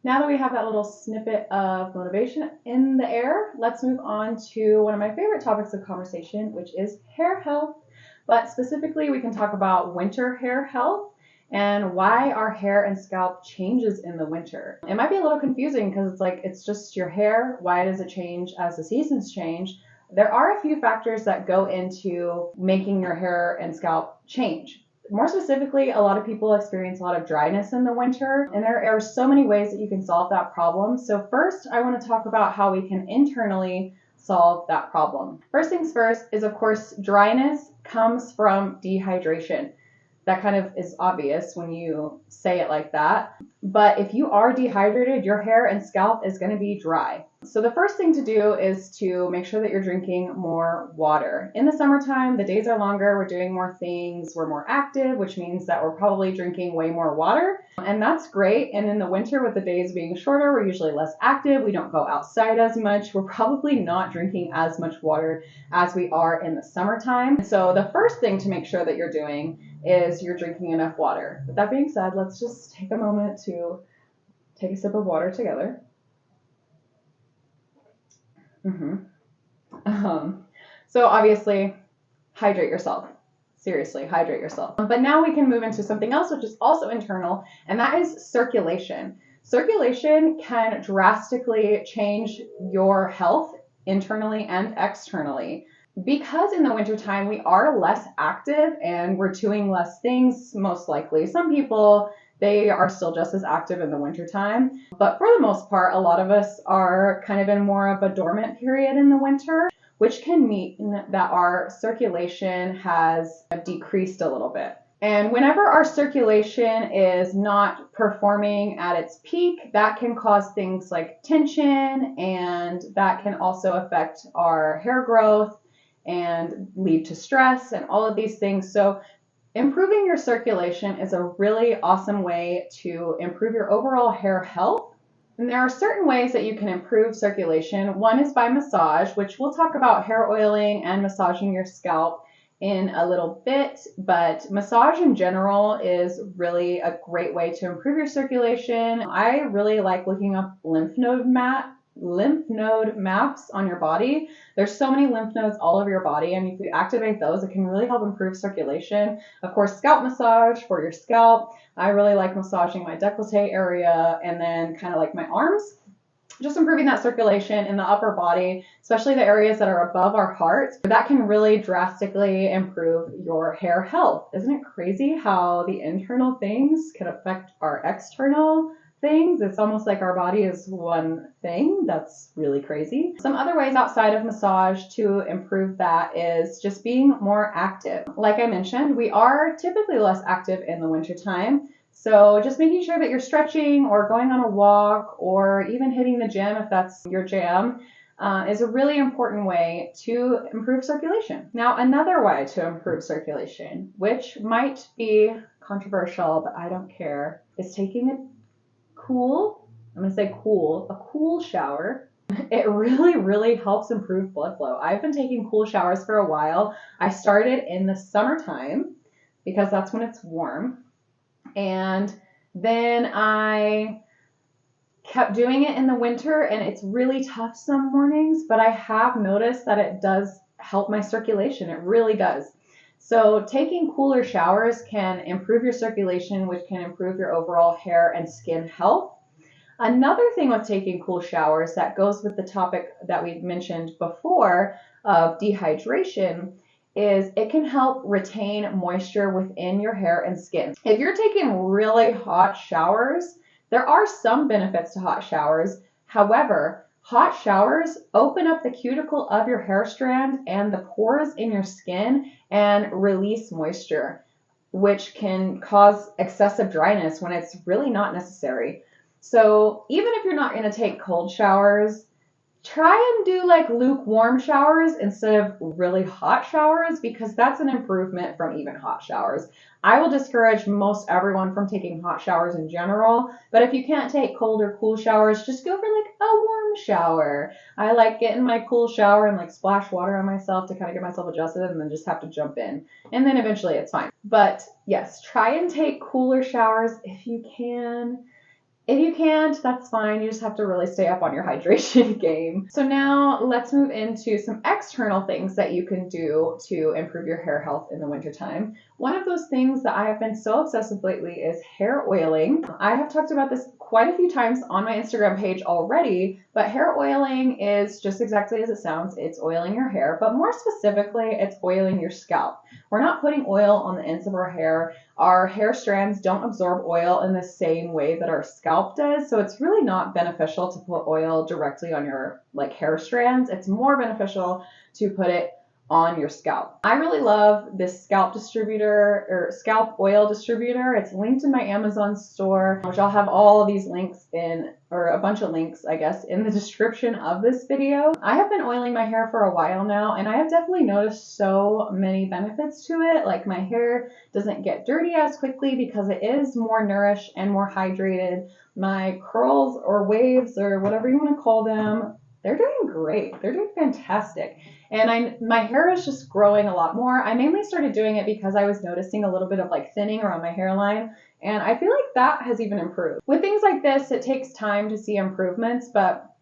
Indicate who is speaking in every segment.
Speaker 1: Now that we have that little snippet of motivation in the air, let's move on to one of my favorite topics of conversation, which is hair health. But specifically, we can talk about winter hair health and why our hair and scalp changes in the winter. It might be a little confusing because it's like it's just your hair. Why does it change as the seasons change? There are a few factors that go into making your hair and scalp change. More specifically, a lot of people experience a lot of dryness in the winter, and there are so many ways that you can solve that problem. So first, I want to talk about how we can internally solve that problem. First things first is, of course, dryness comes from dehydration. That kind of is obvious when you say it like that. But if you are dehydrated, your hair and scalp is going to be dry. So the first thing to do is to make sure that you're drinking more water. In the summertime, the days are longer, we're doing more things, we're more active, which means that we're probably drinking way more water. And that's great. And in the winter, with the days being shorter, we're usually less active. We don't go outside as much. We're probably not drinking as much water as we are in the summertime. So the first thing to make sure that you're doing is you're drinking enough water. With that being said, let's just take a moment to take a sip of water together. So obviously, hydrate yourself. Seriously, hydrate yourself. But now we can move into something else, which is also internal, and that is circulation. Circulation can drastically change your health internally and externally. Because in the wintertime we are less active and we're doing less things, most likely. Some people, they are still just as active in the wintertime. But for the most part, a lot of us are kind of in more of a dormant period in the winter, which can mean that our circulation has decreased a little bit. And whenever our circulation is not performing at its peak, that can cause things like tension, and that can also affect our hair growth and lead to stress and all of these things. So improving your circulation is a really awesome way to improve your overall hair health. And there are certain ways that you can improve circulation. One is by massage, which we'll talk about hair oiling and massaging your scalp in a little bit, but massage in general is really a great way to improve your circulation. I really like looking up lymph node maps on your body. There's so many lymph nodes all over your body, and if you activate those, it can really help improve circulation. Of course, scalp massage for your scalp. I really like massaging my décolleté area and then kind of like my arms. Just improving that circulation in the upper body, especially the areas that are above our heart. That can really drastically improve your hair health. Isn't it crazy how the internal things can affect our external things? It's almost like our body is one thing. That's really crazy. Some other ways outside of massage to improve that is just being more active. Like I mentioned, we are typically less active in the wintertime. So just making sure that you're stretching or going on a walk or even hitting the gym if that's your jam is a really important way to improve circulation. Now, another way to improve circulation, which might be controversial, but I don't care, is taking a cool shower. It really, really helps improve blood flow. I've been taking cool showers for a while. I started in the summertime because that's when it's warm. And then I kept doing it in the winter, and it's really tough some mornings, but I have noticed that it does help my circulation. It really does. So taking cooler showers can improve your circulation, which can improve your overall hair and skin health. Another thing with taking cool showers that goes with the topic that we mentioned before of dehydration is it can help retain moisture within your hair and skin. If you're taking really hot showers, there are some benefits to hot showers. However, hot showers open up the cuticle of your hair strand and the pores in your skin and release moisture, which can cause excessive dryness when it's really not necessary. So even if you're not going to take cold showers, try and do like lukewarm showers instead of really hot showers, because that's an improvement from even hot showers. I will discourage most everyone from taking hot showers in general, but if you can't take cold or cool showers, just go for like a warm shower. I like getting my cool shower and like splash water on myself to kind of get myself adjusted and then just have to jump in. And then eventually it's fine. But yes, try and take cooler showers if you can. If you can't, that's fine. You just have to really stay up on your hydration game. So now let's move into some external things that you can do to improve your hair health in the wintertime. One of those things that I have been so obsessed with lately is hair oiling. I have talked about this quite a few times on my Instagram page already, but hair oiling is just exactly as it sounds. It's oiling your hair, but more specifically, it's oiling your scalp. We're not putting oil on the ends of our hair. Our hair strands don't absorb oil in the same way that our scalp does, so it's really not beneficial to put oil directly on your hair strands. It's more beneficial to put it on your scalp. I really love this scalp distributor or scalp oil distributor. It's linked in my Amazon store, which I'll have all of these links in, or a bunch of links, I guess, in the description of this video. I have been oiling my hair for a while now, and I have definitely noticed so many benefits to it. Like, my hair doesn't get dirty as quickly because it is more nourished and more hydrated. My curls or waves or whatever you want to call them, they're doing great. They're doing fantastic. And my hair is just growing a lot more. I mainly started doing it because I was noticing a little bit of thinning around my hairline. And I feel like that has even improved. With things like this, it takes time to see improvements, but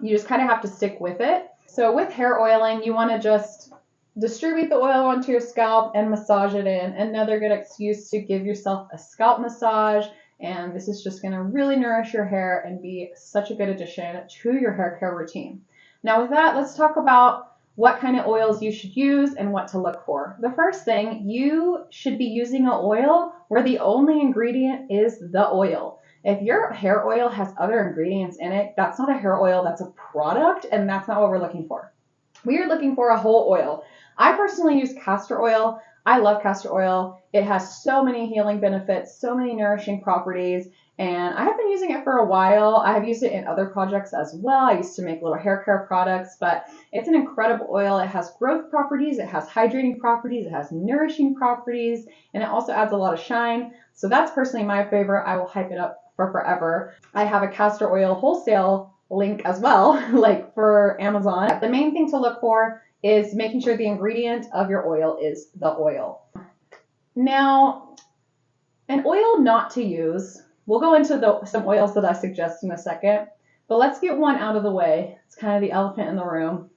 Speaker 1: you just kind of have to stick with it. So with hair oiling, you want to just distribute the oil onto your scalp and massage it in. Another good excuse to give yourself a scalp massage. And this is just going to really nourish your hair and be such a good addition to your hair care routine. Now with that, let's talk about what kind of oils you should use and what to look for. The first thing, you should be using an oil where the only ingredient is the oil. If your hair oil has other ingredients in it, that's not a hair oil, that's a product, and that's not what we're looking for. We are looking for a whole oil. I personally use castor oil. I love castor oil. It has so many healing benefits, so many nourishing properties, and I have been using it for a while. I have used it in other projects as well. I used to make little hair care products, but it's an incredible oil. It has growth properties, it has hydrating properties, it has nourishing properties, and it also adds a lot of shine. So that's personally my favorite. I will hype it up for forever. I have a castor oil wholesale link as well, for Amazon. The main thing to look for is making sure the ingredient of your oil is the oil. Now, an oil not to use, we'll go into some oils that I suggest in a second, but let's get one out of the way. It's kind of the elephant in the room.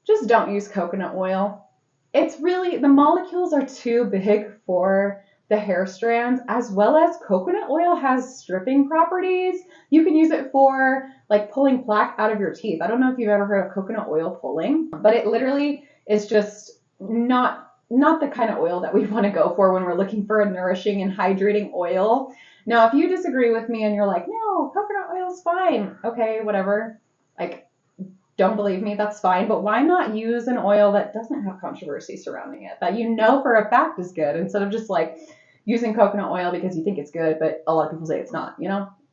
Speaker 1: Just don't use coconut oil. It's really, the molecules are too big for the hair strands, as well as coconut oil has stripping properties. You can use it for pulling plaque out of your teeth. I don't know if you've ever heard of coconut oil pulling, but it literally is just not the kind of oil that we want to go for when we're looking for a nourishing and hydrating oil. Now, if you disagree with me and you're like, no, coconut oil is fine. Okay, whatever. Don't believe me, that's fine. But why not use an oil that doesn't have controversy surrounding it, that you know for a fact is good, instead of just using coconut oil because you think it's good, but a lot of people say it's not,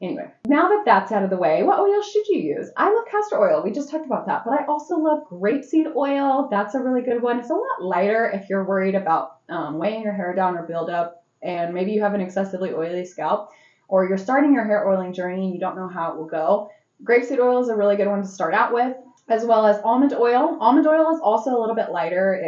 Speaker 1: Anyway, now that that's out of the way, what oil should you use? I love castor oil. We just talked about that, but I also love grapeseed oil. That's a really good one. It's a lot lighter if you're worried about weighing your hair down or buildup, and maybe you have an excessively oily scalp, or you're starting your hair oiling journey and you don't know how it will go. Grapeseed oil is a really good one to start out with, as well as almond oil. Almond oil is also a little bit lighter.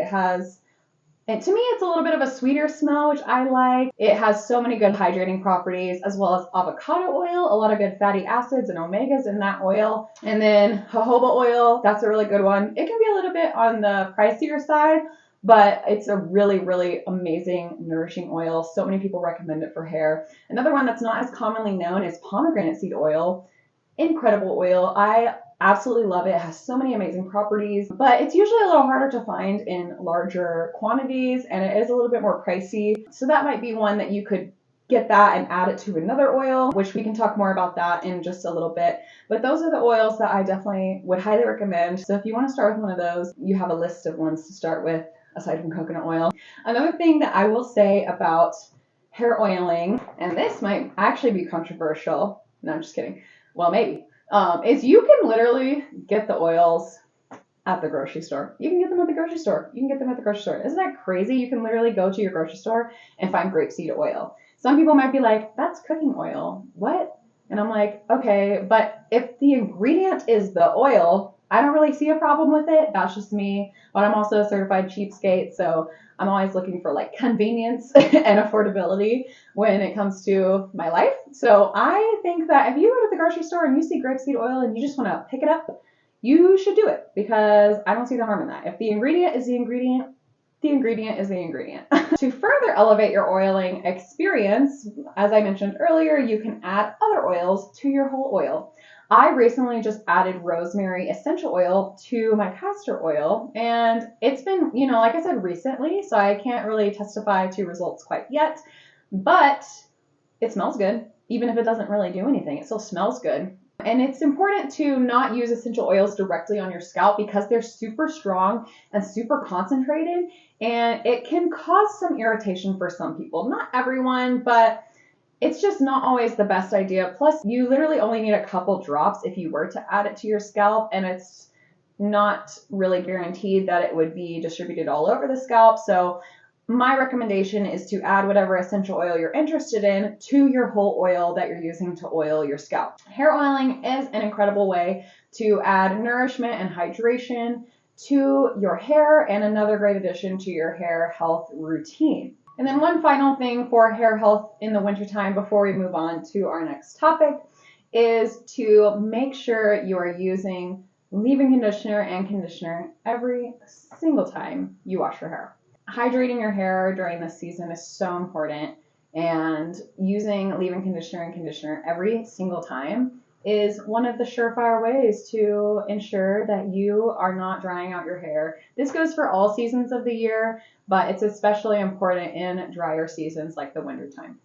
Speaker 1: And to me, it's a little bit of a sweeter smell, which I like. It has so many good hydrating properties, as well as avocado oil, a lot of good fatty acids and omegas in that oil. And then jojoba oil, that's a really good one. It can be a little bit on the pricier side, but it's a really, really amazing, nourishing oil. So many people recommend it for hair. Another one that's not as commonly known is pomegranate seed oil. Incredible oil. I absolutely love it. It has so many amazing properties, but it's usually a little harder to find in larger quantities, and it is a little bit more pricey. So that might be one that you could get that and add it to another oil, which we can talk more about that in just a little bit. But those are the oils that I definitely would highly recommend. So if you want to start with one of those, you have a list of ones to start with aside from coconut oil. Another thing that I will say about hair oiling, and this might actually be controversial. No, I'm just kidding. Well, maybe. Is you can literally get the oils at the grocery store. You can get them at the grocery store. Isn't that crazy? You can literally go to your grocery store and find grapeseed oil. Some people might be like, that's cooking oil. What? And I'm like, okay, but if the ingredient is the oil, I don't really see a problem with it. That's just me. But I'm also a certified cheapskate, so I'm always looking for like convenience and affordability when it comes to my life. So I think that if you go to the grocery store and you see grapeseed oil and you just want to pick it up, you should do it because I don't see the harm in that. If the ingredient is the ingredient, the ingredient is the ingredient. To further elevate your oiling experience, as I mentioned earlier, you can add other oils to your whole oil. I recently just added rosemary essential oil to my castor oil, and it's been, like I said, recently, so I can't really testify to results quite yet, but it smells good. Even if it doesn't really do anything, it still smells good. And it's important to not use essential oils directly on your scalp because they're super strong and super concentrated, and it can cause some irritation for some people. Not everyone, but it's just not always the best idea. Plus, you literally only need a couple drops if you were to add it to your scalp, and it's not really guaranteed that it would be distributed all over the scalp. So my recommendation is to add whatever essential oil you're interested in to your whole oil that you're using to oil your scalp. Hair oiling is an incredible way to add nourishment and hydration to your hair, and another great addition to your hair health routine. And then one final thing for hair health in the wintertime before we move on to our next topic is to make sure you are using leave-in conditioner and conditioner every single time you wash your hair. Hydrating your hair during this season is so important, and using leave-in conditioner and conditioner every single time is one of the surefire ways to ensure that you are not drying out your hair. This goes for all seasons of the year, but it's especially important in drier seasons like the wintertime.